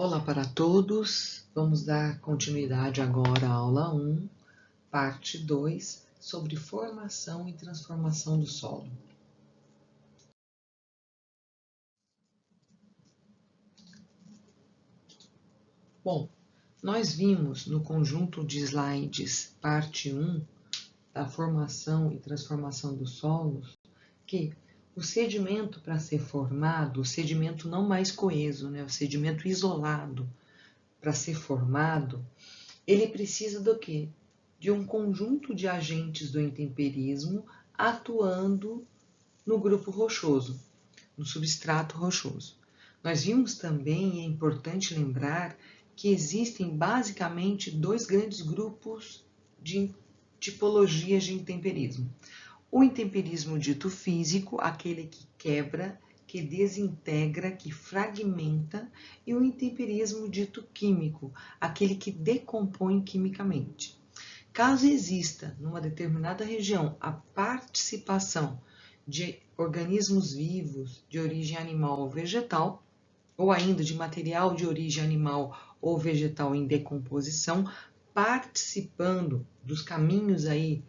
Olá para todos, vamos dar continuidade agora à aula 1, parte 2, sobre formação e transformação do solo. Bom, nós vimos no conjunto de slides, parte 1, da formação e transformação dos solos, que o sedimento para ser formado, o sedimento não mais coeso, o sedimento isolado, para ser formado, ele precisa do quê? De um conjunto de agentes do intemperismo atuando no grupo rochoso, no substrato rochoso. Nós vimos também, e é importante lembrar, que existem basicamente dois grandes grupos de tipologias de intemperismo. O intemperismo dito físico, aquele que quebra, que desintegra, que fragmenta, e o intemperismo dito químico, aquele que decompõe quimicamente. Caso exista, numa determinada região, a participação de organismos vivos de origem animal ou vegetal, ou ainda de material de origem animal ou vegetal em decomposição, participando dos caminhos aí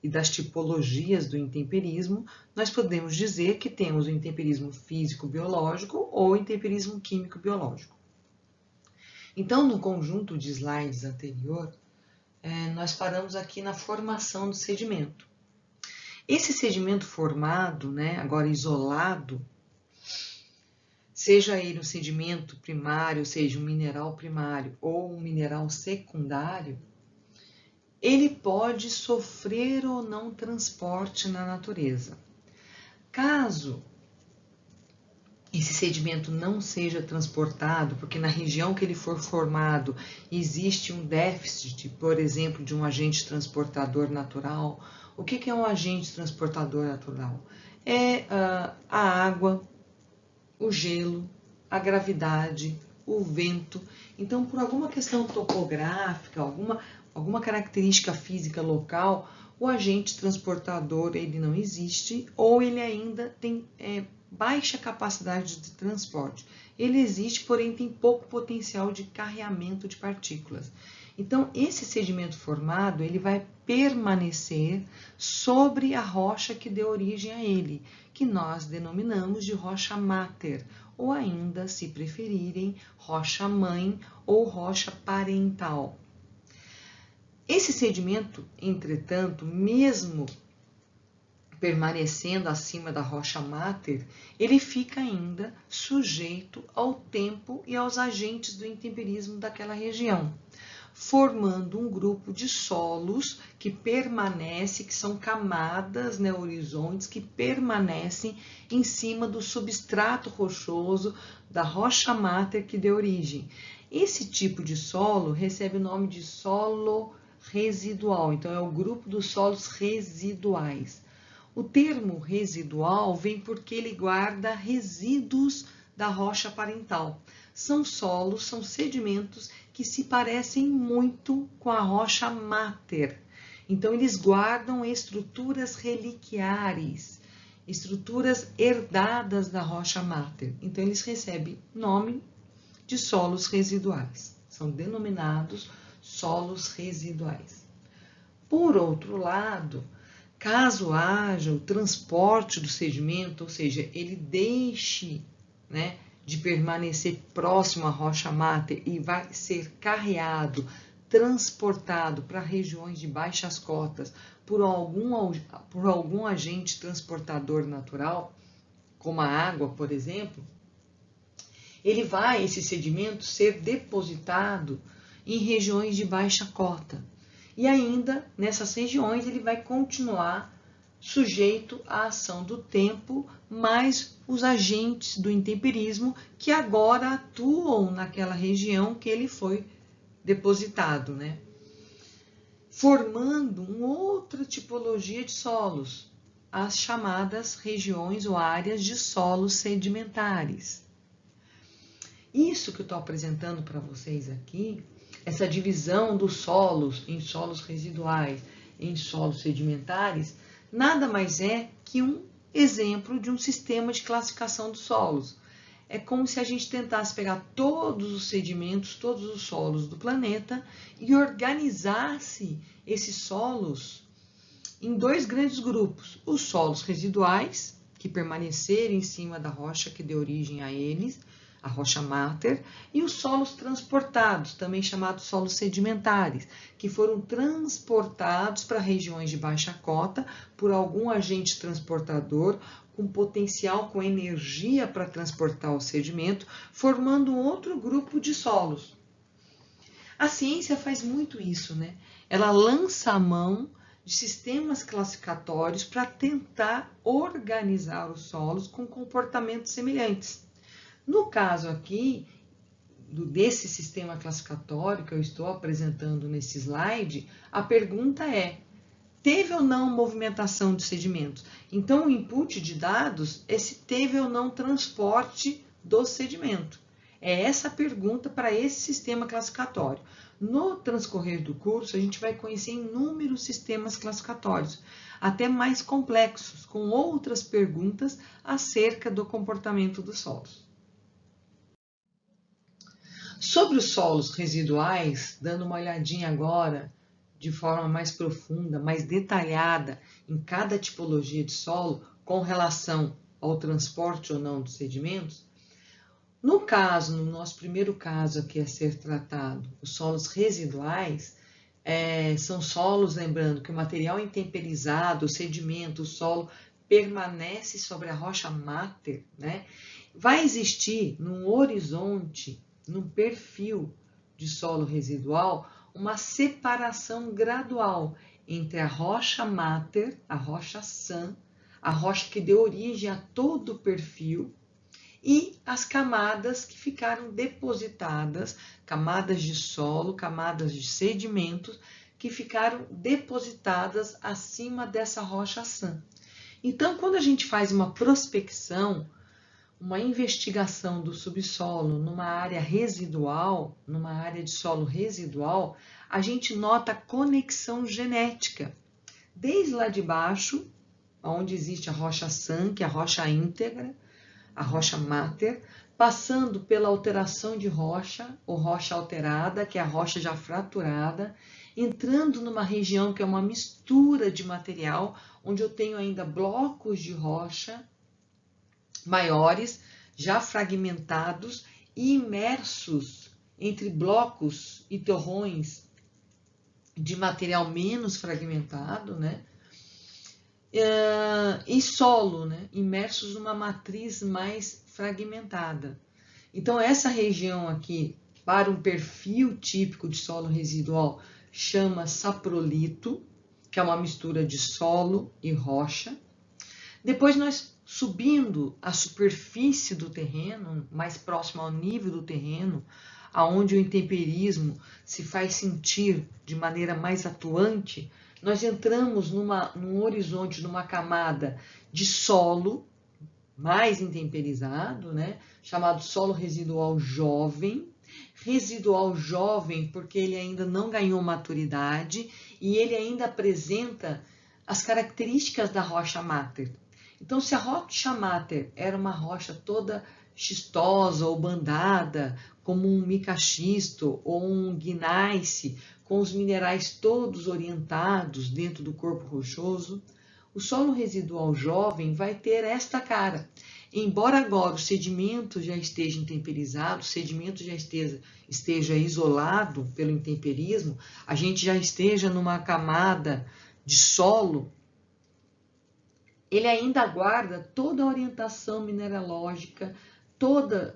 e das tipologias do intemperismo, nós podemos dizer que temos o intemperismo físico-biológico ou o intemperismo químico-biológico. Então, no conjunto de slides anterior, nós paramos aqui na formação do sedimento. Esse sedimento formado, agora isolado, seja ele um sedimento primário, seja um mineral primário ou um mineral secundário, ele pode sofrer ou não transporte na natureza. Caso esse sedimento não seja transportado, porque na região que ele for formado existe um déficit, por exemplo, de um agente transportador natural. O que é um agente transportador natural? É a água, o gelo, a gravidade, o vento. Então, por alguma questão topográfica, alguma característica física local, o agente transportador ele não existe ou ele ainda tem baixa capacidade de transporte. Ele existe, porém tem pouco potencial de carreamento de partículas. Então, esse sedimento formado ele vai permanecer sobre a rocha que deu origem a ele, que nós denominamos de rocha máter, ou ainda, se preferirem, rocha mãe ou rocha parental. Esse sedimento, entretanto, mesmo permanecendo acima da rocha máter, ele fica ainda sujeito ao tempo e aos agentes do intemperismo daquela região, formando um grupo de solos que permanece, que são camadas, horizontes, que permanecem em cima do substrato rochoso da rocha máter que deu origem. Esse tipo de solo recebe o nome de solo residual, então é o grupo dos solos residuais. O termo residual vem porque ele guarda resíduos da rocha parental. São solos, são sedimentos que se parecem muito com a rocha máter. Então, eles guardam estruturas reliquiares, estruturas herdadas da rocha máter. Então, eles recebem nome de solos residuais. São denominados solos residuais. Por outro lado, caso haja o transporte do sedimento, ou seja, ele deixe de permanecer próximo à rocha máter e vai ser carreado, transportado para regiões de baixas cotas por algum agente transportador natural, como a água, por exemplo, esse sedimento ser depositado em regiões de baixa cota. E ainda, nessas regiões, ele vai continuar sujeito à ação do tempo, mais os agentes do intemperismo que agora atuam naquela região que ele foi depositado, formando uma outra tipologia de solos, as chamadas regiões ou áreas de solos sedimentares. Isso que eu estou apresentando para vocês aqui, essa divisão dos solos em solos residuais, em solos sedimentares, nada mais é que um exemplo de um sistema de classificação dos solos. é como se a gente tentasse pegar todos os sedimentos, todos os solos do planeta e organizasse esses solos em dois grandes grupos: os solos residuais, que permaneceram em cima da rocha que deu origem a eles, a rocha máter, e os solos transportados, também chamados solos sedimentares, que foram transportados para regiões de baixa cota por algum agente transportador com potencial, com energia para transportar o sedimento, formando um outro grupo de solos. A ciência faz muito isso, né? Ela lança a mão de sistemas classificatórios para tentar organizar os solos com comportamentos semelhantes. No caso aqui, desse sistema classificatório que eu estou apresentando nesse slide, a pergunta é: teve ou não movimentação de sedimentos? Então, o input de dados é se teve ou não transporte do sedimento. É essa a pergunta para esse sistema classificatório. No transcorrer do curso, a gente vai conhecer inúmeros sistemas classificatórios, até mais complexos, com outras perguntas acerca do comportamento dos solos. Sobre os solos residuais, dando uma olhadinha agora de forma mais profunda, mais detalhada em cada tipologia de solo com relação ao transporte ou não dos sedimentos. No nosso primeiro caso aqui a ser tratado, os solos residuais, são solos, lembrando que o material intemperizado, o sedimento, o solo, permanece sobre a rocha máter, né? Vai existir num horizonte, num perfil de solo residual, uma separação gradual entre a rocha máter, a rocha sã, a rocha que deu origem a todo o perfil, e as camadas que ficaram depositadas, camadas de solo, camadas de sedimentos, que ficaram depositadas acima dessa rocha sã. Então, quando a gente faz uma prospecção, uma investigação do subsolo numa área residual, numa área de solo residual, a gente nota a conexão genética. Desde lá de baixo, onde existe a rocha sã, que é a rocha íntegra, a rocha máter, passando pela alteração de rocha, ou rocha alterada, que é a rocha já fraturada, entrando numa região que é uma mistura de material, onde eu tenho ainda blocos de rocha maiores, já fragmentados e imersos entre blocos e torrões de material menos fragmentado, né? E solo, né? Imersos numa matriz mais fragmentada. Então, essa região aqui, para um perfil típico de solo residual, chama saprolito, que é uma mistura de solo e rocha. Depois, nós subindo a superfície do terreno, mais próximo ao nível do terreno, aonde o intemperismo se faz sentir de maneira mais atuante, nós entramos num horizonte, numa camada de solo mais intemperizado, né? Chamado solo residual jovem. Residual jovem porque ele ainda não ganhou maturidade e ele ainda apresenta as características da rocha máter. Então, se a rocha máter era uma rocha toda xistosa ou bandada, como um micaxisto ou um gneiss, com os minerais todos orientados dentro do corpo rochoso, o solo residual jovem vai ter esta cara. Embora agora o sedimento já esteja intemperizado, o sedimento já esteja isolado pelo intemperismo, a gente já esteja numa camada de solo, ele ainda guarda toda a orientação mineralógica, todo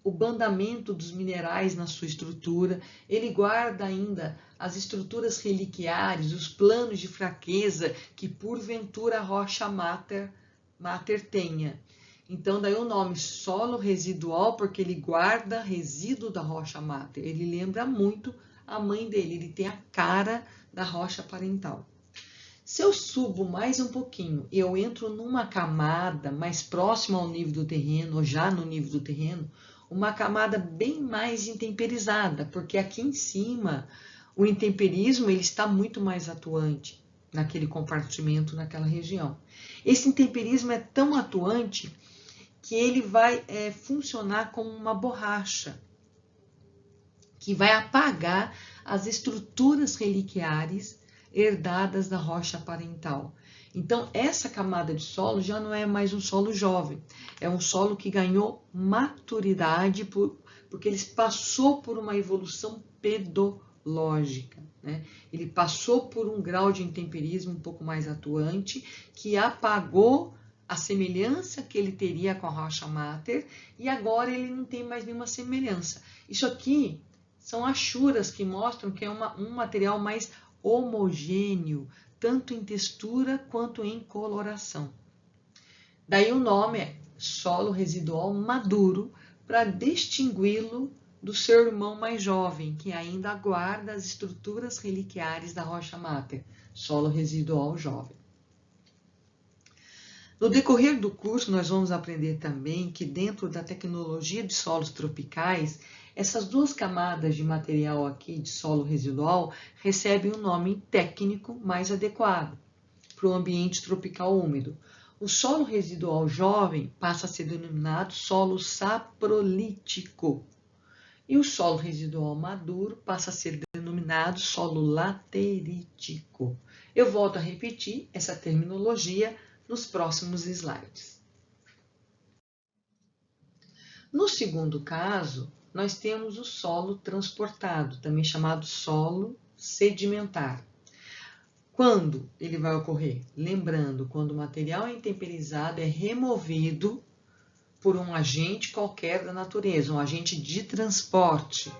o bandamento dos minerais na sua estrutura, ele guarda ainda as estruturas reliquiares, os planos de fraqueza que porventura a rocha máter tenha. Então, daí o nome solo residual, porque ele guarda resíduo da rocha máter. Ele lembra muito a mãe dele, ele tem a cara da rocha parental. Se eu subo mais um pouquinho e eu entro numa camada mais próxima ao nível do terreno, ou já no nível do terreno, uma camada bem mais intemperizada, porque aqui em cima o intemperismo ele está muito mais atuante naquele compartimento, naquela região. Esse intemperismo é tão atuante que ele vai funcionar como uma borracha, que vai apagar as estruturas reliquiares herdadas da rocha parental. Então, essa camada de solo já não é mais um solo jovem, é um solo que ganhou maturidade porque ele passou por uma evolução pedológica, né? Ele passou por um grau de intemperismo um pouco mais atuante, que apagou a semelhança que ele teria com a rocha máter, e agora ele não tem mais nenhuma semelhança. Isso aqui são achuras que mostram que é um material mais homogêneo, tanto em textura quanto em coloração. Daí o nome é solo residual maduro, para distingui-lo do seu irmão mais jovem, que ainda aguarda as estruturas reliquiares da rocha máter, solo residual jovem. No decorrer do curso, nós vamos aprender também que dentro da tecnologia de solos tropicais, essas duas camadas de material aqui de solo residual recebem um nome técnico mais adequado para o ambiente tropical úmido. O solo residual jovem passa a ser denominado solo saprolítico e o solo residual maduro passa a ser denominado solo laterítico. Eu volto a repetir essa terminologia nos próximos slides. No segundo caso, nós temos o solo transportado, também chamado solo sedimentar. Quando ele vai ocorrer? Lembrando, quando o material intemperizado é removido por um agente qualquer da natureza, um agente de transporte.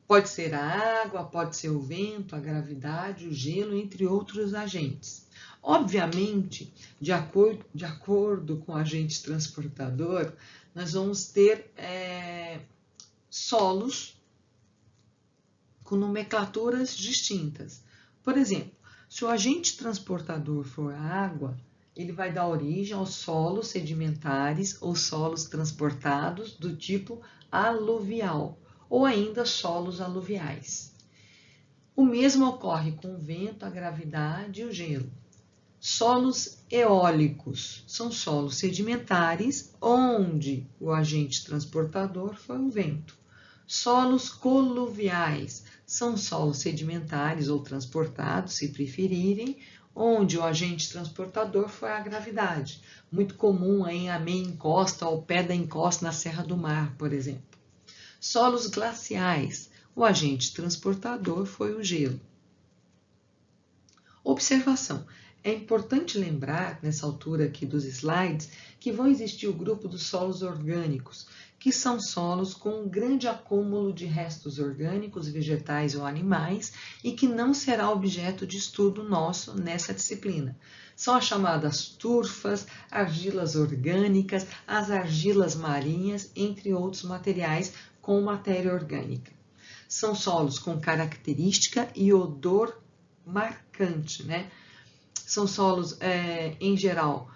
Pode ser a água, pode ser o vento, a gravidade, o gelo, entre outros agentes. Obviamente, de acordo com o agente transportador, nós vamos ter solos com nomenclaturas distintas. Por exemplo, se o agente transportador for a água, ele vai dar origem aos solos sedimentares ou solos transportados do tipo aluvial, ou ainda solos aluviais. O mesmo ocorre com o vento, a gravidade e o gelo. Solos eólicos são solos sedimentares, onde o agente transportador foi o vento. Solos coluviais são solos sedimentares ou transportados, se preferirem, onde o agente transportador foi a gravidade. Muito comum em a meia encosta ou pé da encosta na Serra do Mar, por exemplo. Solos glaciais, o agente transportador foi o gelo. Observação. É importante lembrar, nessa altura aqui dos slides, que vão existir o grupo dos solos orgânicos, que são solos com um grande acúmulo de restos orgânicos, vegetais ou animais, e que não será objeto de estudo nosso nessa disciplina. São as chamadas turfas, argilas orgânicas, as argilas marinhas, entre outros materiais com matéria orgânica. São solos com característica e odor marcante, né? São solos, em geral,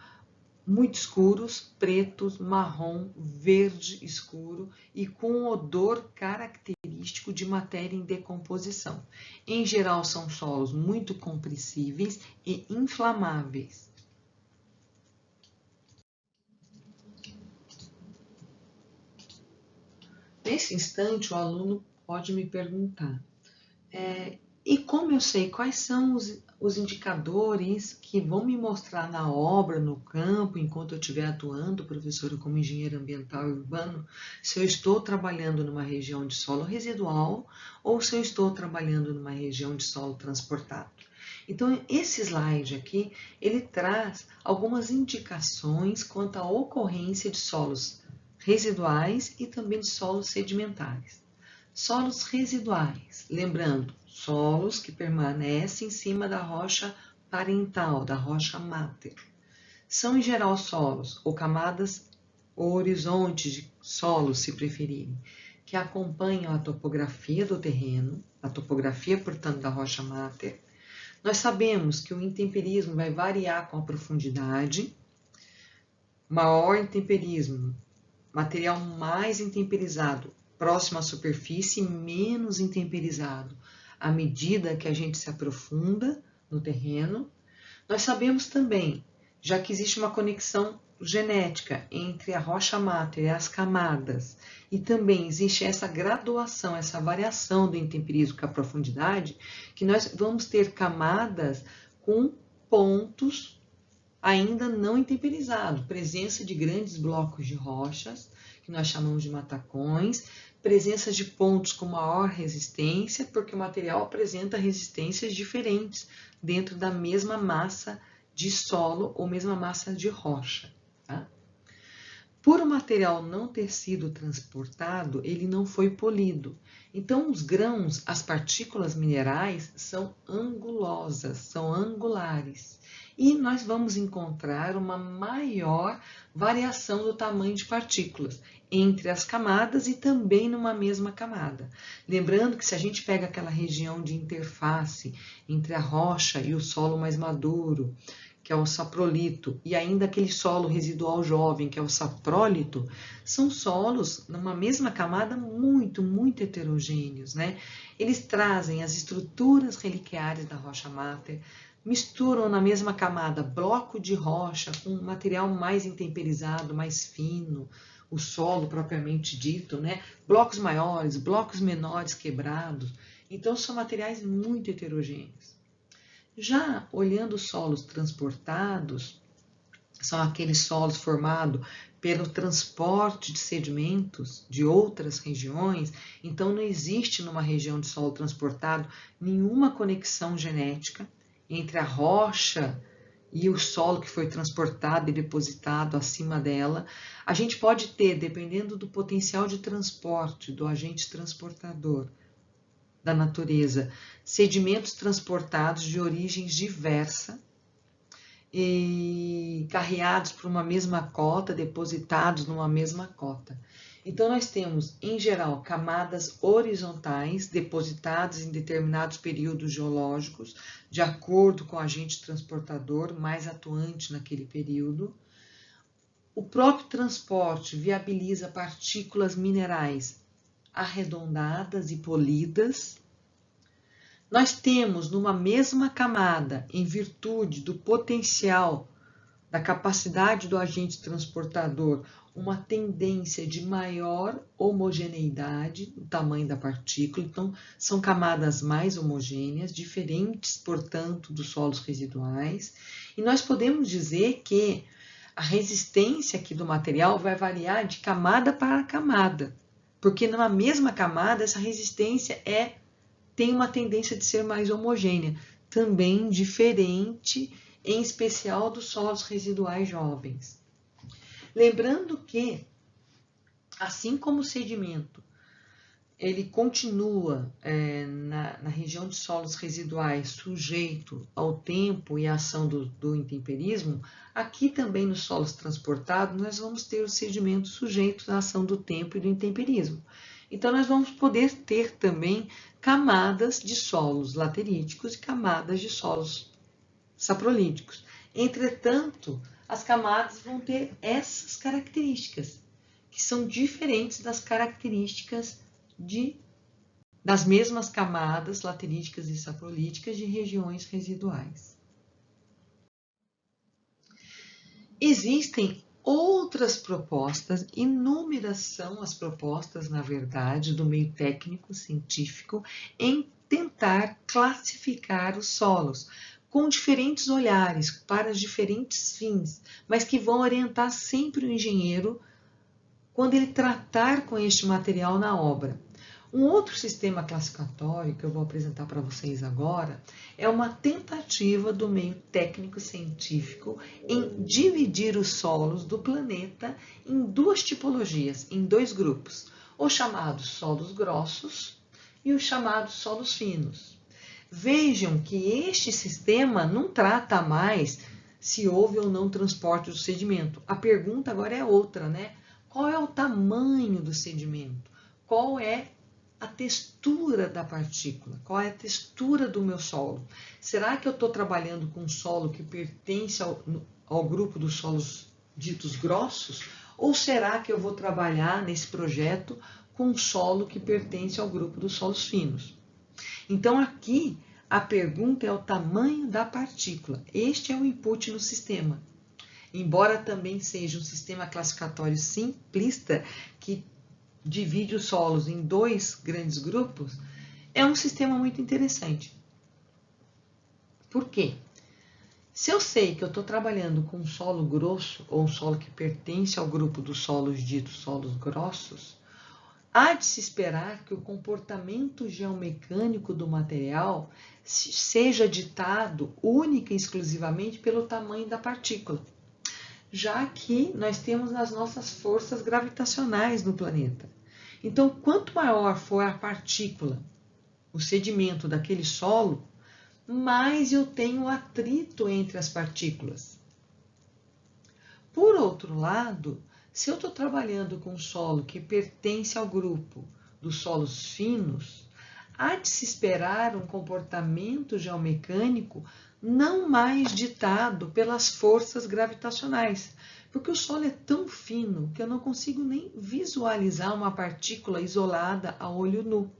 muito escuros, pretos, marrom, verde escuro e com um odor característico de matéria em decomposição. Em geral, são solos muito compressíveis e inflamáveis. Nesse instante, o aluno pode me perguntar, e como eu sei quais são os indicadores que vão me mostrar na obra, no campo, enquanto eu estiver atuando, professora, como engenheiro ambiental e urbano, se eu estou trabalhando numa região de solo residual ou se eu estou trabalhando numa região de solo transportado? Então, esse slide aqui, ele traz algumas indicações quanto à ocorrência de solos residuais e também de solos sedimentares. Solos residuais, lembrando, solos que permanecem em cima da rocha parental, da rocha máter. São, em geral, solos ou camadas ou horizontes de solos, se preferirem, que acompanham a topografia do terreno, a topografia, portanto, da rocha máter. Nós sabemos que o intemperismo vai variar com a profundidade. Maior intemperismo, material mais intemperizado, próximo à superfície, menos intemperizado, à medida que a gente se aprofunda no terreno. Nós sabemos também já que existe uma conexão genética entre a rocha máter e as camadas, e também existe essa graduação, essa variação do intemperismo com a profundidade, que nós vamos ter camadas com pontos ainda não intemperizados, presença de grandes blocos de rochas, que nós chamamos de matacões, presença de pontos com maior resistência, porque o material apresenta resistências diferentes dentro da mesma massa de solo ou mesma massa de rocha. Tá? Por o material não ter sido transportado, ele não foi polido. Então, os grãos, as partículas minerais, são angulosas, são angulares. E nós vamos encontrar uma maior variação do tamanho de partículas entre as camadas e também numa mesma camada. Lembrando que se a gente pega aquela região de interface entre a rocha e o solo mais maduro, que é o saprolito, e ainda aquele solo residual jovem, que é o saprólito, são solos numa mesma camada muito, muito heterogêneos, né? Eles trazem as estruturas reliquiares da rocha máter, misturam na mesma camada bloco de rocha com material mais intemperizado, mais fino, o solo propriamente dito, né? Blocos maiores, blocos menores quebrados. Então, são materiais muito heterogêneos. Já olhando os solos transportados, são aqueles solos formados pelo transporte de sedimentos de outras regiões, então não existe numa região de solo transportado nenhuma conexão genética entre a rocha e o solo que foi transportado e depositado acima dela. A gente pode ter, dependendo do potencial de transporte do agente transportador, da natureza, sedimentos transportados de origens diversas e carreados por uma mesma cota, depositados numa mesma cota. Então, nós temos, em geral, camadas horizontais depositadas em determinados períodos geológicos, de acordo com o agente transportador mais atuante naquele período. O próprio transporte viabiliza partículas minerais arredondadas e polidas. Nós temos numa mesma camada, em virtude do potencial, da capacidade do agente transportador, uma tendência de maior homogeneidade no tamanho da partícula. Então, são camadas mais homogêneas, diferentes, portanto, dos solos residuais. E nós podemos dizer que a resistência aqui do material vai variar de camada para camada, porque numa mesma camada essa resistência tem uma tendência de ser mais homogênea, também diferente, em especial dos solos residuais jovens. Lembrando que, assim como o sedimento, ele continua na região de solos residuais sujeito ao tempo e à ação do intemperismo, aqui também nos solos transportados nós vamos ter os sedimentos sujeitos à ação do tempo e do intemperismo. Então, nós vamos poder ter também camadas de solos lateríticos e camadas de solos saprolíticos. Entretanto, as camadas vão ter essas características, que são diferentes das características das mesmas camadas lateríticas e saprolíticas de regiões residuais. Existem outras propostas, inúmeras são as propostas, na verdade, do meio técnico científico em tentar classificar os solos com diferentes olhares para diferentes fins, mas que vão orientar sempre o engenheiro quando ele tratar com este material na obra. Um outro sistema classificatório que eu vou apresentar para vocês agora é uma tentativa do meio técnico-científico em dividir os solos do planeta em duas tipologias, em dois grupos, os chamados solos grossos e os chamados solos finos. Vejam que este sistema não trata mais se houve ou não transporte do sedimento. A pergunta agora é outra, né? Qual é o tamanho do sedimento? Qual é a textura da partícula? Qual é a textura do meu solo? Será que eu estou trabalhando com um solo que pertence ao grupo dos solos ditos grossos? Ou será que eu vou trabalhar nesse projeto com um solo que pertence ao grupo dos solos finos? Então, aqui, a pergunta é o tamanho da partícula. Este é o input no sistema. embora também seja um sistema classificatório simplista que divide os solos em 2 grandes grupos, é um sistema muito interessante. Por quê? Se eu sei que eu estou trabalhando com um solo grosso, ou um solo que pertence ao grupo dos solos ditos solos grossos, há de se esperar que o comportamento geomecânico do material seja ditado única e exclusivamente pelo tamanho da partícula, já que nós temos as nossas forças gravitacionais no planeta. Então, quanto maior for a partícula, o sedimento daquele solo, mais eu tenho atrito entre as partículas. Por outro lado, se eu estou trabalhando com um solo que pertence ao grupo dos solos finos, há de se esperar um comportamento geomecânico não mais ditado pelas forças gravitacionais, porque o solo é tão fino que eu não consigo nem visualizar uma partícula isolada a olho nu.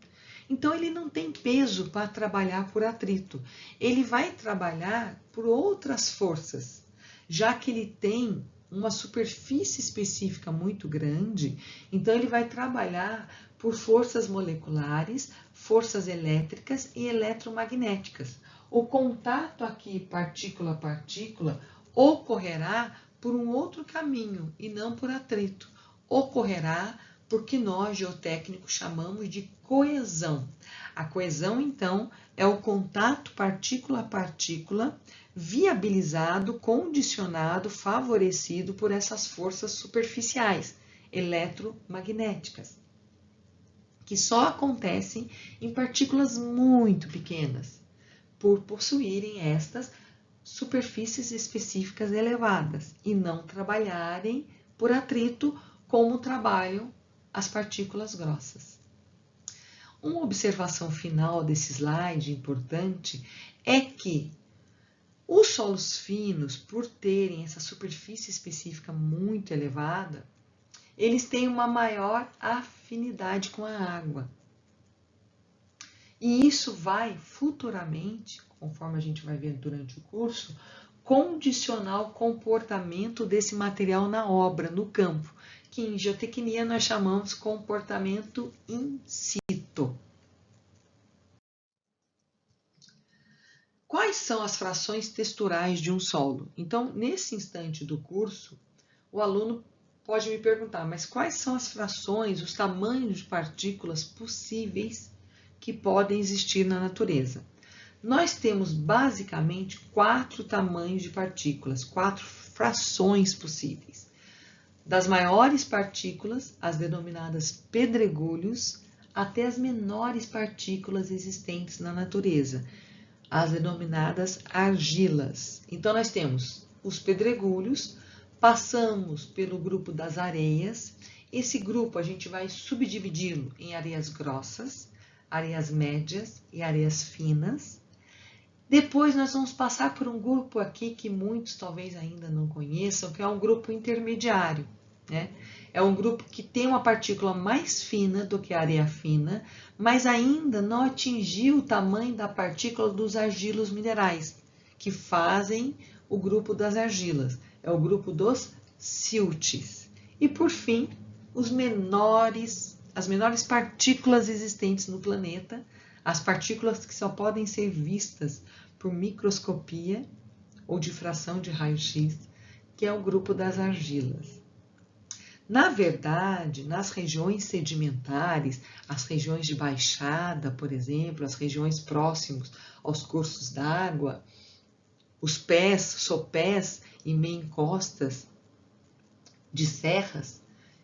Então, ele não tem peso para trabalhar por atrito. Ele vai trabalhar por outras forças, já que ele tem uma superfície específica muito grande, então ele vai trabalhar por forças moleculares, forças elétricas e eletromagnéticas. O contato aqui, partícula a partícula, ocorrerá por um outro caminho e não por atrito. Ocorrerá porque nós, geotécnicos, chamamos de coesão. A coesão, então, é o contato partícula a partícula viabilizado, condicionado, favorecido por essas forças superficiais, eletromagnéticas, que só acontecem em partículas muito pequenas, por possuírem estas superfícies específicas elevadas e não trabalharem por atrito como trabalham as partículas grossas. Uma observação final desse slide importante é que os solos finos, por terem essa superfície específica muito elevada, eles têm uma maior afinidade com a água. E isso vai futuramente, conforme a gente vai ver durante o curso, condicionar o comportamento desse material na obra, no campo, que em geotecnia nós chamamos de comportamento in situ. Quais são as frações texturais de um solo? Então, nesse instante do curso, o aluno pode me perguntar, mas quais são as frações, os tamanhos de partículas possíveis que podem existir na natureza? Nós temos basicamente 4 tamanhos de partículas, 4 frações possíveis. Das maiores partículas, as denominadas pedregulhos, até as menores partículas existentes na natureza, as denominadas argilas. Então, nós temos os pedregulhos, passamos pelo grupo das areias. Esse grupo a gente vai subdividi-lo em areias grossas, areias médias e areias finas. Depois nós vamos passar por um grupo aqui que muitos talvez ainda não conheçam, que é um grupo intermediário, né? É um grupo que tem uma partícula mais fina do que a areia fina, mas ainda não atingiu o tamanho da partícula dos argilos minerais, que fazem o grupo das argilas. É o grupo dos siltes. E por fim, as menores partículas existentes no planeta, as partículas que só podem ser vistas por microscopia ou difração de raio-x, que é o grupo das argilas. Na verdade, nas regiões sedimentares, as regiões de baixada, por exemplo, as regiões próximas aos cursos d'água, os pés, sopés e meio encostas de serras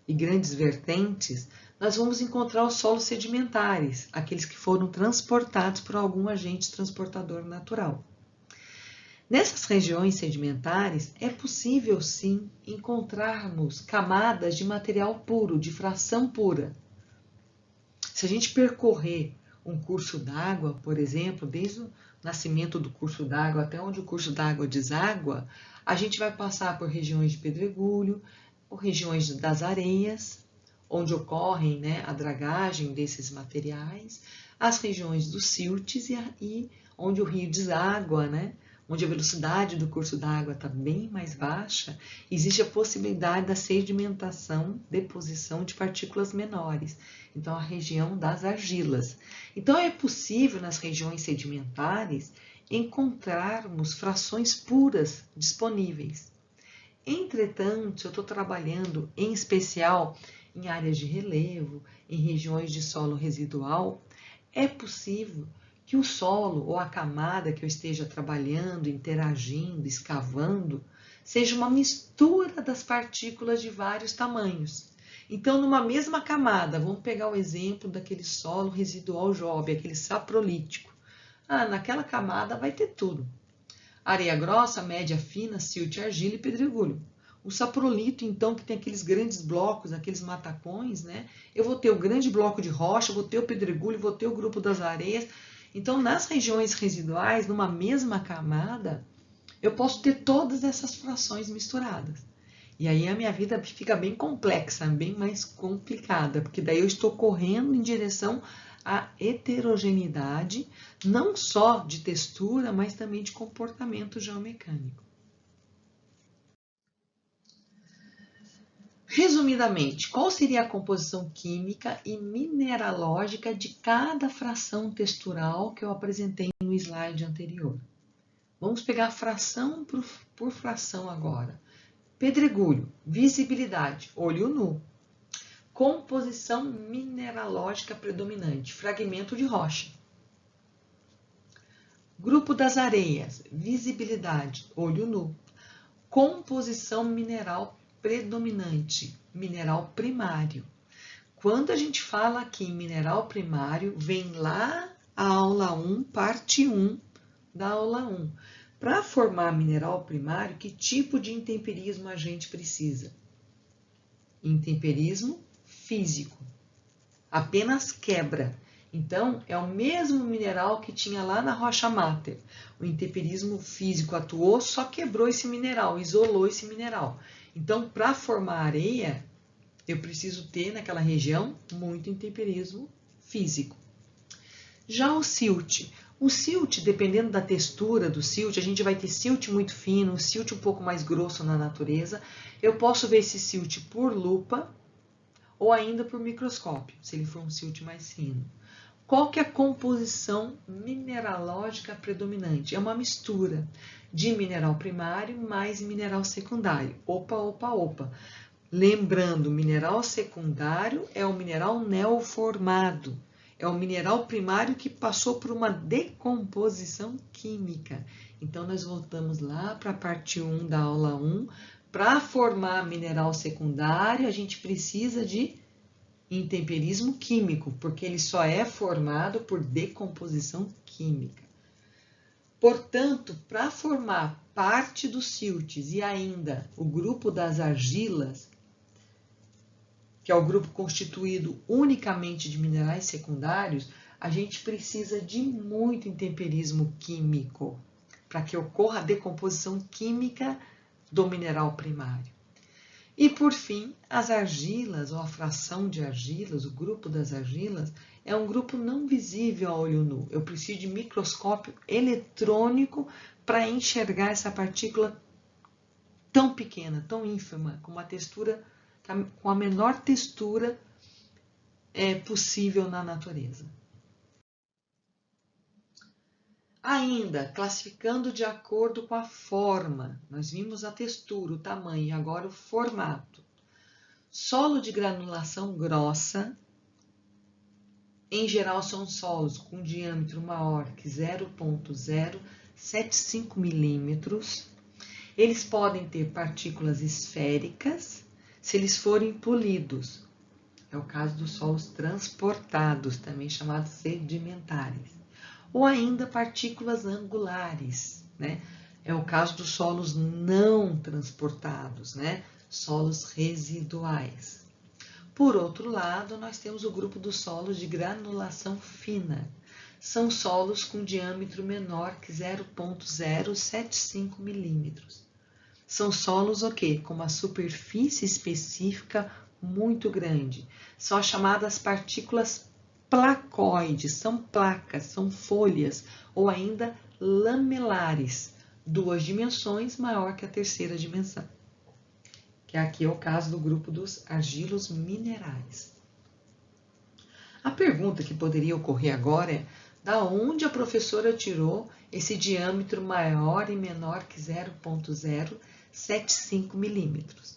e grandes vertentes, nós vamos encontrar os solos sedimentares, aqueles que foram transportados por algum agente transportador natural. Nessas regiões sedimentares, é possível sim encontrarmos camadas de material puro, de fração pura. Se a gente percorrer um curso d'água, por exemplo, desde o nascimento do curso d'água até onde o curso d'água deságua, a gente vai passar por regiões de pedregulho, ou regiões das areias, onde ocorrem, a dragagem desses materiais, as regiões dos siltes e onde o rio deságua, onde a velocidade do curso d'água está bem mais baixa, existe a possibilidade da sedimentação, deposição de partículas menores. Então, a região das argilas. Então, é possível nas regiões sedimentares encontrarmos frações puras disponíveis. Entretanto, se eu estou trabalhando em especial em áreas de relevo, em regiões de solo residual, é possível que o solo ou a camada que eu esteja trabalhando, interagindo, escavando, seja uma mistura das partículas de vários tamanhos. Então, numa mesma camada, vamos pegar o exemplo daquele solo residual jobe, aquele saprolítico. Naquela camada vai ter tudo. Areia grossa, média, fina, silt, argila e pedregulho. O saprolito, então, que tem aqueles grandes blocos, aqueles matacões, né? Eu vou ter o grande bloco de rocha, vou ter o pedregulho, vou ter o grupo das areias. Então, nas regiões residuais, numa mesma camada, eu posso ter todas essas frações misturadas. E aí a minha vida fica bem complexa, bem mais complicada, porque daí eu estou correndo em direção à heterogeneidade, não só de textura, mas também de comportamento geomecânico. Resumidamente, qual seria a composição química e mineralógica de cada fração textural que eu apresentei no slide anterior? Vamos pegar fração por fração agora. Pedregulho, visibilidade, olho nu. Composição mineralógica predominante, fragmento de rocha. Grupo das areias, visibilidade, olho nu. Composição mineral predominante, mineral primário. Quando a gente fala aqui em mineral primário, vem lá a aula 1, parte 1 da aula 1. Para formar mineral primário, que tipo de intemperismo a gente precisa? Intemperismo físico. Apenas quebra. Então, é o mesmo mineral que tinha lá na rocha máter. O intemperismo físico atuou, só quebrou esse mineral, isolou esse mineral. Então, para formar areia, eu preciso ter naquela região muito intemperismo físico. Já o silt. O silt, dependendo da textura do silt, a gente vai ter silt muito fino, silt um pouco mais grosso na natureza. Eu posso ver esse silt por lupa ou ainda por microscópio, se ele for um silt mais fino. Qual que é a composição mineralógica predominante? É uma mistura de mineral primário mais mineral secundário. Opa. Lembrando, mineral secundário é o mineral neoformado. É o mineral primário que passou por uma decomposição química. Então, nós voltamos lá para a parte 1 da aula 1. Para formar mineral secundário, a gente precisa de intemperismo químico, porque ele só é formado por decomposição química. Portanto, para formar parte dos siltes e ainda o grupo das argilas, que é o grupo constituído unicamente de minerais secundários, a gente precisa de muito intemperismo químico para que ocorra a decomposição química do mineral primário. E, por fim, as argilas, ou a fração de argilas, o grupo das argilas, é um grupo não visível a olho nu. Eu preciso de microscópio eletrônico para enxergar essa partícula tão pequena, tão ínfima, com uma textura, com a menor textura possível na natureza. Ainda, classificando de acordo com a forma, nós vimos a textura, o tamanho, e agora o formato. Solo de granulação grossa, em geral são solos com diâmetro maior que 0,075 milímetros. Eles podem ter partículas esféricas se eles forem polidos. É o caso dos solos transportados, também chamados sedimentares. Ou ainda partículas angulares, né? É o caso dos solos não transportados, né? Solos residuais. Por outro lado, nós temos o grupo dos solos de granulação fina. São solos com diâmetro menor que 0,075 milímetros. São solos o quê? Com uma superfície específica muito grande. São as chamadas partículas placoides, são placas, são folhas ou ainda lamelares. 2 dimensões maior que a terceira dimensão, que aqui é o caso do grupo dos argilos minerais. A pergunta que poderia ocorrer agora é: da onde a professora tirou esse diâmetro maior e menor que 0,075 milímetros?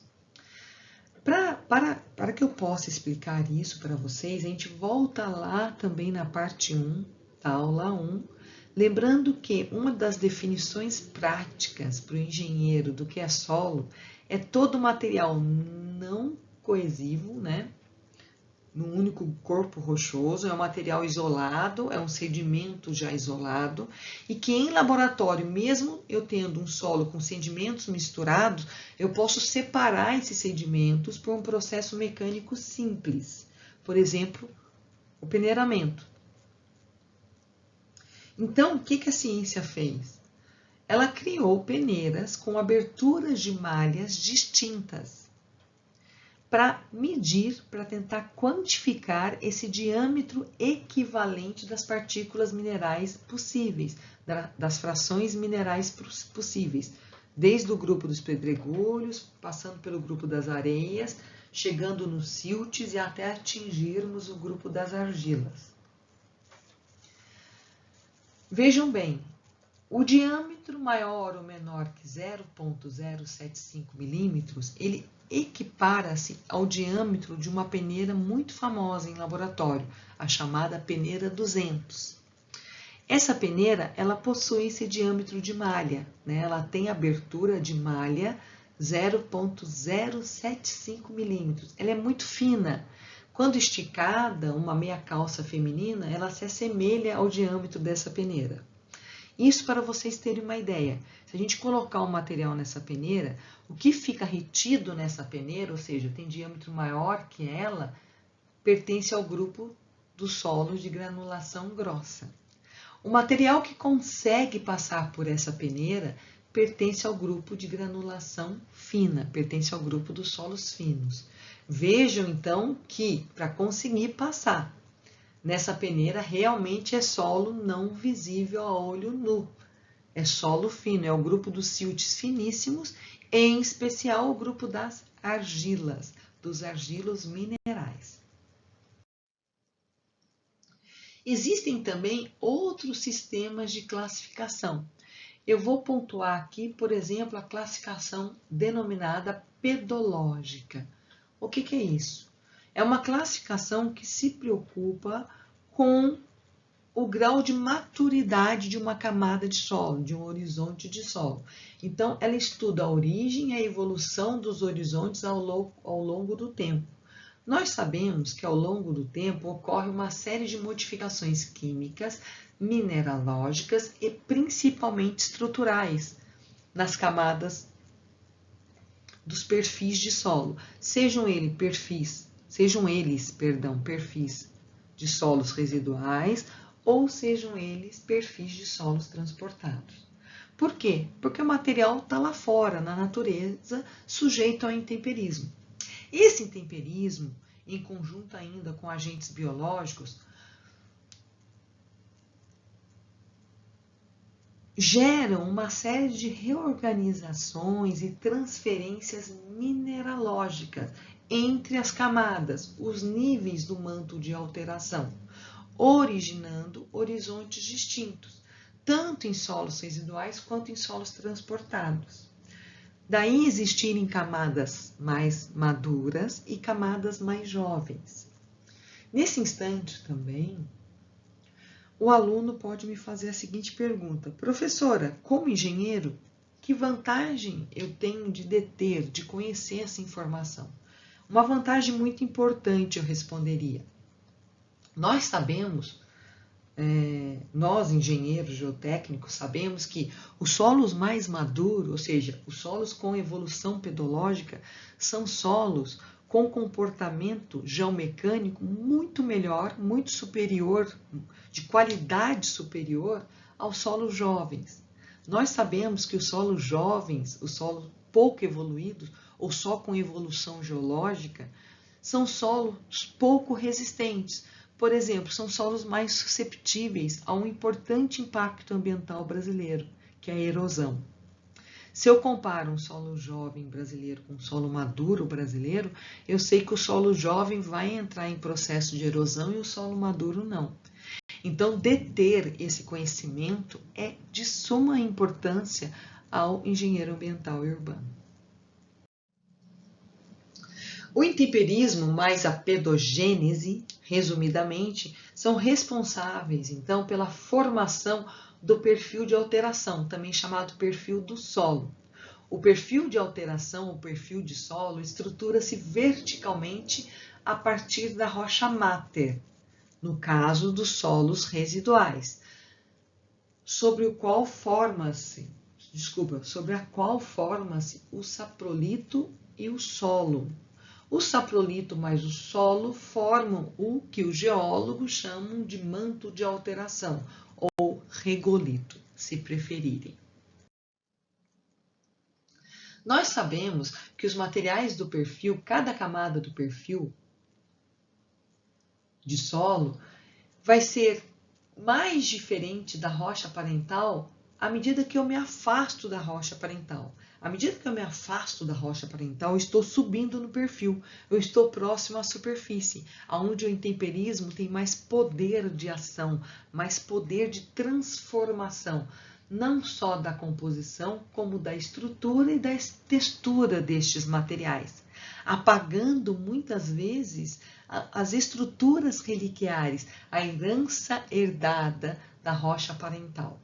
Para que eu possa explicar isso para vocês, a gente volta lá também na parte 1, da aula 1, lembrando que uma das definições práticas para o engenheiro do que é solo é todo material não coesivo, né? No único corpo rochoso, é um material isolado, é um sedimento já isolado, e que em laboratório, mesmo eu tendo um solo com sedimentos misturados, eu posso separar esses sedimentos por um processo mecânico simples. Por exemplo, o peneiramento. Então, o que a ciência fez? Ela criou peneiras com aberturas de malhas distintas, para medir, para tentar quantificar esse diâmetro equivalente das partículas minerais possíveis, das frações minerais possíveis, desde o grupo dos pedregulhos, passando pelo grupo das areias, chegando nos siltes e até atingirmos o grupo das argilas. Vejam bem, o diâmetro maior ou menor que 0,075 milímetros, ele equipara-se ao diâmetro de uma peneira muito famosa em laboratório, a chamada peneira 200. Essa peneira, ela possui esse diâmetro de malha, né? Ela tem abertura de malha 0,075 milímetros. Ela é muito fina. Quando esticada, uma meia calça feminina, ela se assemelha ao diâmetro dessa peneira. Isso para vocês terem uma ideia. Se a gente colocar um material nessa peneira, o que fica retido nessa peneira, ou seja, tem diâmetro maior que ela, pertence ao grupo dos solos de granulação grossa. O material que consegue passar por essa peneira pertence ao grupo de granulação fina, pertence ao grupo dos solos finos. Vejam, então, que para conseguir passar nessa peneira, realmente é solo não visível a olho nu. É solo fino, é o grupo dos siltes finíssimos, em especial o grupo das argilas, dos argilos minerais. Existem também outros sistemas de classificação. Eu vou pontuar aqui, por exemplo, a classificação denominada pedológica. O que é isso? É uma classificação que se preocupa com o grau de maturidade de uma camada de solo, de um horizonte de solo. Então, ela estuda a origem e a evolução dos horizontes ao longo do tempo. Nós sabemos que ao longo do tempo ocorre uma série de modificações químicas, mineralógicas e principalmente estruturais nas camadas dos perfis de solo, sejam eles perfis de solos residuais ou sejam eles perfis de solos transportados. Por quê? Porque o material está lá fora, na natureza, sujeito ao intemperismo. Esse intemperismo, em conjunto ainda com agentes biológicos, geram uma série de reorganizações e transferências mineralógicas entre as camadas, os níveis do manto de alteração, originando horizontes distintos, tanto em solos residuais quanto em solos transportados. Daí existirem camadas mais maduras e camadas mais jovens. Nesse instante também, o aluno pode me fazer a seguinte pergunta: professora, como engenheiro, que vantagem eu tenho de deter, de conhecer essa informação? Uma vantagem muito importante, eu responderia. Nós sabemos, nós engenheiros geotécnicos sabemos que os solos mais maduros, ou seja, os solos com evolução pedológica, são solos com comportamento geomecânico muito melhor, muito superior, de qualidade superior aos solos jovens. Nós sabemos que os solos jovens, os solos pouco evoluídos ou só com evolução geológica, são solos pouco resistentes. Por exemplo, são solos mais susceptíveis a um importante impacto ambiental brasileiro, que é a erosão. Se eu comparo um solo jovem brasileiro com um solo maduro brasileiro, eu sei que o solo jovem vai entrar em processo de erosão e o solo maduro não. Então, deter esse conhecimento é de suma importância ao engenheiro ambiental e urbano. O intemperismo mais a pedogênese, resumidamente, são responsáveis, então, pela formação do perfil de alteração, também chamado perfil do solo. O perfil de alteração, o perfil de solo, estrutura-se verticalmente a partir da rocha máter, no caso dos solos residuais, sobre a qual forma-se o saprolito e o solo. O saprolito mais o solo formam o que os geólogos chamam de manto de alteração, ou regolito, se preferirem. Nós sabemos que os materiais do perfil, cada camada do perfil de solo, vai ser mais diferente da rocha parental à medida que eu me afasto da rocha parental. À medida que eu me afasto da rocha parental, eu estou subindo no perfil, eu estou próximo à superfície, onde o intemperismo tem mais poder de ação, mais poder de transformação, não só da composição, como da estrutura e da textura destes materiais, apagando muitas vezes as estruturas reliquiares, a herança herdada da rocha parental.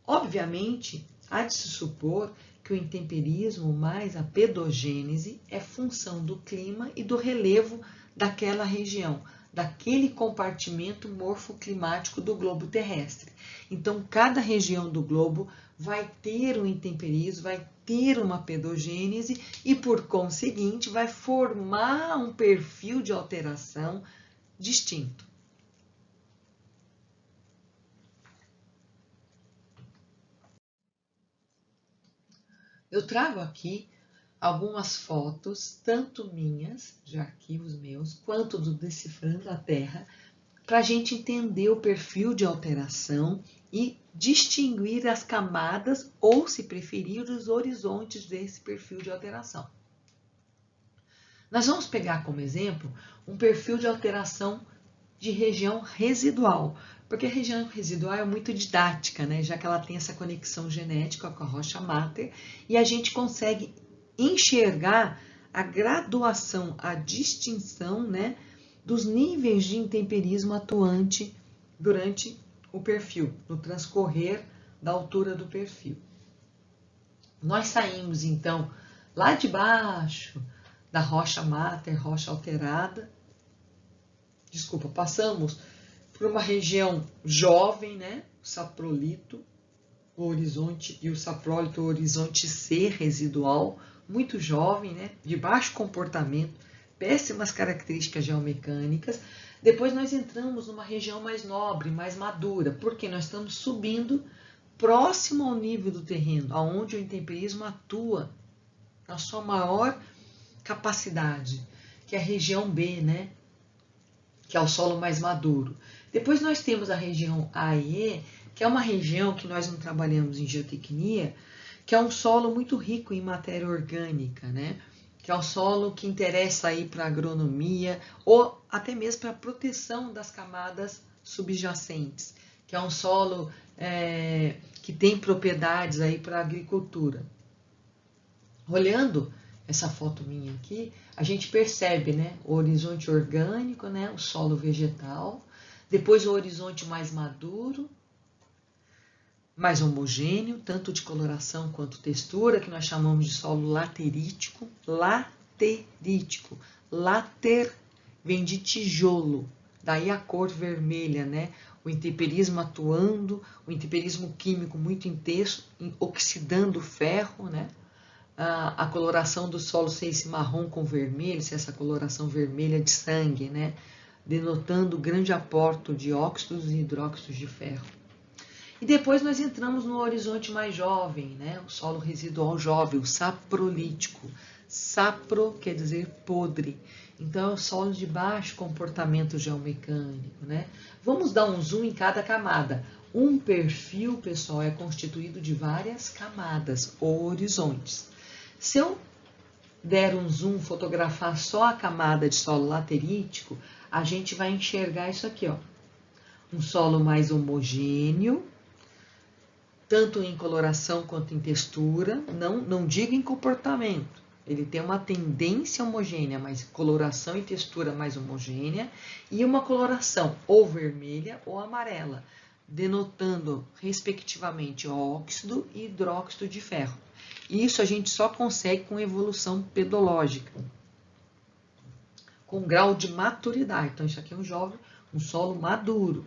Obviamente, há de se supor que o intemperismo mais a pedogênese é função do clima e do relevo daquela região, daquele compartimento morfoclimático do globo terrestre. Então, cada região do globo vai ter um intemperismo, vai ter uma pedogênese e, por conseguinte, vai formar um perfil de alteração distinto. Eu trago aqui algumas fotos, tanto minhas, de arquivos meus, quanto do Decifrando a Terra, para a gente entender o perfil de alteração e distinguir as camadas, ou, se preferir, os horizontes desse perfil de alteração. Nós vamos pegar como exemplo um perfil de alteração de região residual, porque a região residual é muito didática, né? Já que ela tem essa conexão genética com a rocha máter, e a gente consegue enxergar a graduação, a distinção, né, dos níveis de intemperismo atuante durante o perfil, no transcorrer da altura do perfil. Nós saímos, então, lá de baixo da rocha máter, rocha alterada, passamos por uma região jovem, né, o saprolito, o horizonte e o saprólito, o horizonte C residual, muito jovem, né, de baixo comportamento, péssimas características geomecânicas. Depois nós entramos numa região mais nobre, mais madura, porque nós estamos subindo próximo ao nível do terreno, aonde o intemperismo atua na sua maior capacidade, que é a região B, né, que é o solo mais maduro. Depois nós temos a região A e E, que é uma região que nós não trabalhamos em geotecnia, que é um solo muito rico em matéria orgânica, né? Que é um solo que interessa aí para a agronomia ou até mesmo para a proteção das camadas subjacentes, que é um solo que tem propriedades aí para a agricultura. Olhando essa foto minha aqui, a gente percebe, né, o horizonte orgânico, né, o solo vegetal, depois o horizonte mais maduro, mais homogêneo, tanto de coloração quanto textura, que nós chamamos de solo laterítico. Laterítico. Later vem de tijolo, daí a cor vermelha, né? O intemperismo atuando, o intemperismo químico muito intenso, oxidando o ferro, né? A coloração do solo ser esse marrom com vermelho, ser essa coloração vermelha de sangue, né? Denotando o grande aporte de óxidos e hidróxidos de ferro. E depois nós entramos no horizonte mais jovem, né? O solo residual jovem, o saprolítico. Sapro quer dizer podre. Então, é o solo de baixo comportamento geomecânico, né? Vamos dar um zoom em cada camada. Um perfil, pessoal, é constituído de várias camadas ou horizontes. Se eu der um zoom, fotografar só a camada de solo laterítico, a gente vai enxergar isso aqui, ó. Um solo mais homogêneo, tanto em coloração quanto em textura, não digo em comportamento. Ele tem uma tendência homogênea, mas coloração e textura mais homogênea, e uma coloração ou vermelha ou amarela, denotando, respectivamente, óxido e hidróxido de ferro. Isso a gente só consegue com evolução pedológica, com grau de maturidade. Então, isso aqui é um jovem, um solo maduro.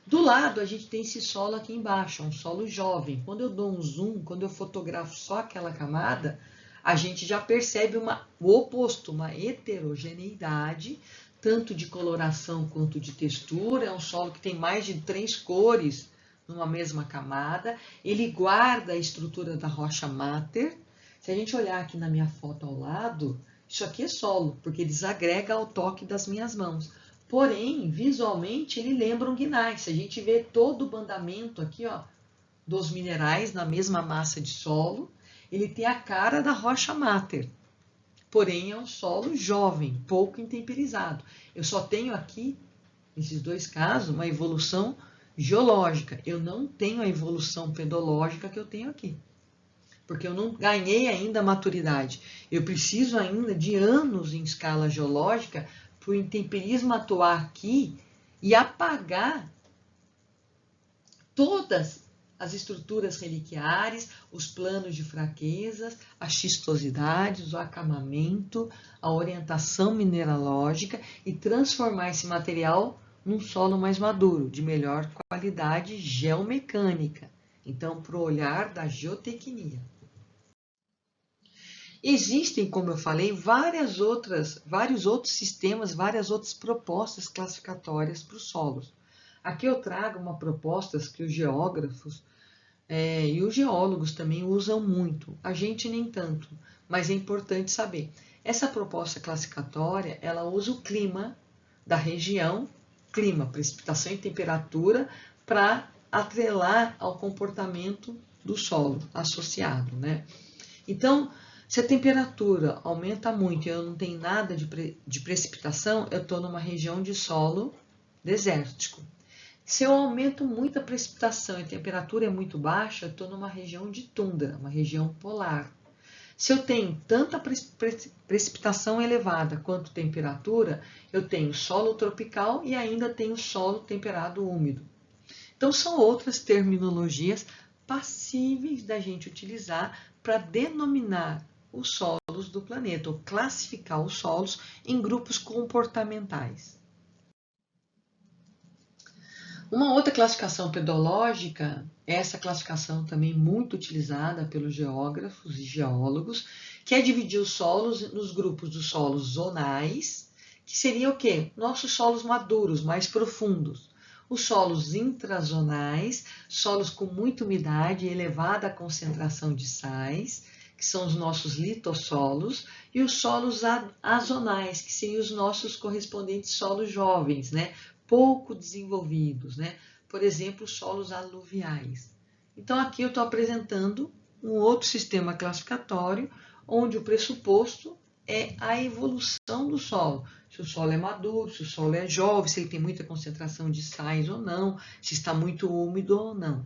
Do lado, a gente tem esse solo aqui embaixo, um solo jovem. Quando eu dou um zoom, quando eu fotografo só aquela camada, a gente já percebe o oposto, uma heterogeneidade, tanto de coloração quanto de textura. É um solo que tem mais de 3 cores numa mesma camada. Ele guarda a estrutura da rocha máter. Se a gente olhar aqui na minha foto ao lado, isso aqui é solo, porque desagrega ao toque das minhas mãos. Porém, visualmente, ele lembra um gneiss. A gente vê todo o bandamento aqui, ó, dos minerais na mesma massa de solo. Ele tem a cara da rocha máter. Porém, é um solo jovem, pouco intemperizado. Eu só tenho aqui, nesses dois casos, uma evolução geológica. Eu não tenho a evolução pedológica que eu tenho aqui. Porque eu não ganhei ainda a maturidade. Eu preciso ainda de anos em escala geológica para o intemperismo atuar aqui e apagar todas as estruturas reliquiares, os planos de fraquezas, as xistosidades, o acamamento, a orientação mineralógica e transformar esse material num solo mais maduro, de melhor qualidade geomecânica. Então, para o olhar da geotecnia. Existem, como eu falei, vários outros sistemas, várias outras propostas classificatórias para os solos. Aqui eu trago uma proposta que os geógrafos e os geólogos também usam muito. A gente nem tanto, mas é importante saber. Essa proposta classificatória, ela usa o clima da região, clima, precipitação e temperatura, para atrelar ao comportamento do solo associado, né? Então, se a temperatura aumenta muito e eu não tenho nada de precipitação, eu estou numa região de solo desértico. Se eu aumento muito a precipitação e a temperatura é muito baixa, eu estou numa região de tundra, uma região polar. Se eu tenho tanta precipitação elevada quanto temperatura, eu tenho solo tropical e ainda tenho solo temperado úmido. Então, são outras terminologias passíveis da gente utilizar para denominar os solos do planeta, ou classificar os solos em grupos comportamentais. Uma outra classificação pedológica, essa classificação também muito utilizada pelos geógrafos e geólogos, que é dividir os solos nos grupos dos solos zonais, que seria o quê? Nossos solos maduros, mais profundos. Os solos intrazonais, solos com muita umidade e elevada concentração de sais, que são os nossos litossolos, e os solos azonais, que seriam os nossos correspondentes solos jovens, né? Pouco desenvolvidos, né? Por exemplo, os solos aluviais. Então, aqui eu estou apresentando um outro sistema classificatório, onde o pressuposto é a evolução do solo. Se o solo é maduro, se o solo é jovem, se ele tem muita concentração de sais ou não, se está muito úmido ou não.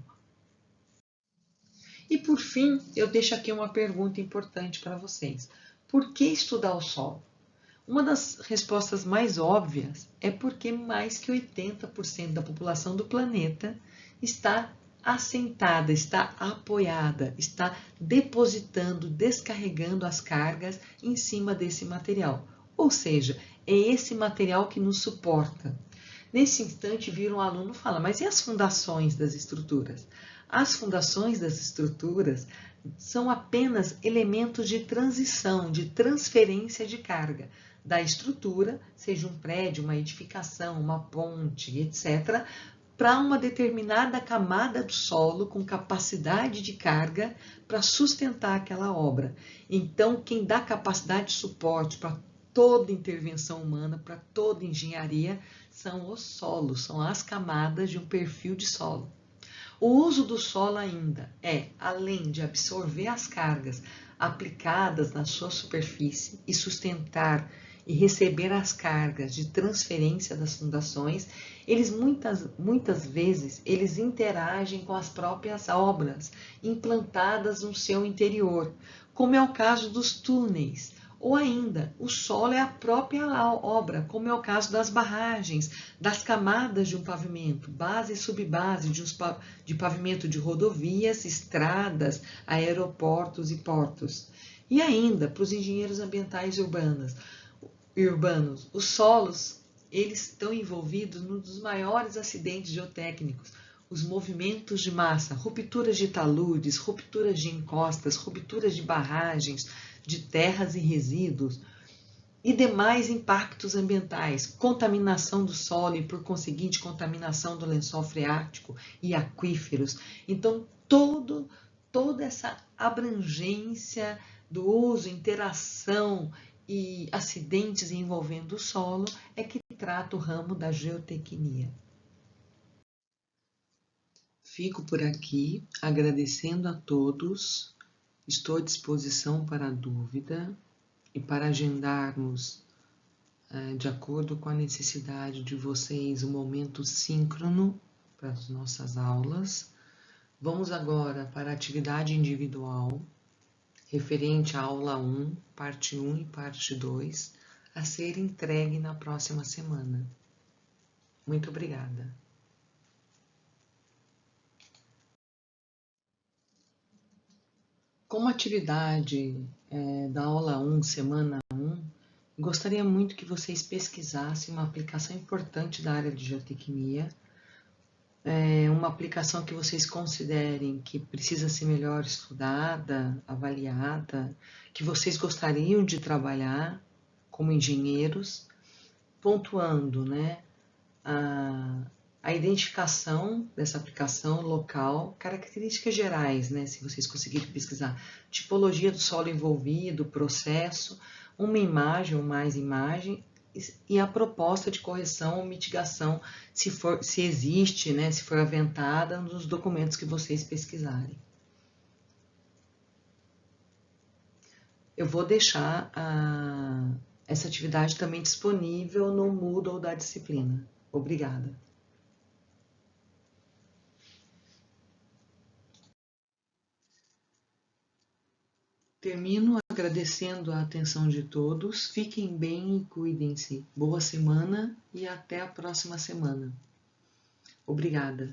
E por fim, eu deixo aqui uma pergunta importante para vocês. Por que estudar o solo? Uma das respostas mais óbvias é porque mais que 80% da população do planeta está assentada, está apoiada, está depositando, descarregando as cargas em cima desse material. Ou seja, é esse material que nos suporta. Nesse instante, vira um aluno e fala, mas e as fundações das estruturas? As fundações das estruturas são apenas elementos de transição, de transferência de carga da estrutura, seja um prédio, uma edificação, uma ponte, etc., para uma determinada camada do solo com capacidade de carga para sustentar aquela obra. Então, quem dá capacidade de suporte para toda intervenção humana, para toda engenharia, são os solos, são as camadas de um perfil de solo. O uso do solo ainda é, além de absorver as cargas aplicadas na sua superfície e sustentar e receber as cargas de transferência das fundações, eles muitas vezes eles interagem com as próprias obras implantadas no seu interior, como é o caso dos túneis. Ou ainda, o solo é a própria obra, como é o caso das barragens, das camadas de um pavimento, base e subbase de pavimento de rodovias, estradas, aeroportos e portos. E ainda, para os engenheiros ambientais urbanos, os solos eles estão envolvidos num dos maiores acidentes geotécnicos, os movimentos de massa, rupturas de taludes, rupturas de encostas, rupturas de barragens, de terras e resíduos e demais impactos ambientais, contaminação do solo e, por conseguinte, contaminação do lençol freático e aquíferos. Então, toda essa abrangência do uso, interação e acidentes envolvendo o solo é que trata o ramo da geotecnia. Fico por aqui agradecendo a todos. Estou à disposição para dúvida e para agendarmos, de acordo com a necessidade de vocês, um momento síncrono para as nossas aulas. Vamos agora para a atividade individual, referente à aula 1, parte 1 e parte 2, a ser entregue na próxima semana. Muito obrigada. Como atividade da aula 1, semana 1, gostaria muito que vocês pesquisassem uma aplicação importante da área de geotecnia, uma aplicação que vocês considerem que precisa ser melhor estudada, avaliada, que vocês gostariam de trabalhar como engenheiros, pontuando, né, a identificação dessa aplicação local, características gerais, né, se vocês conseguirem pesquisar, tipologia do solo envolvido, processo, uma imagem ou mais imagem, e a proposta de correção ou mitigação, se existe, né, se for aventada nos documentos que vocês pesquisarem. Eu vou deixar essa atividade também disponível no Moodle da disciplina. Obrigada. Termino agradecendo a atenção de todos. Fiquem bem e cuidem-se. Boa semana e até a próxima semana. Obrigada.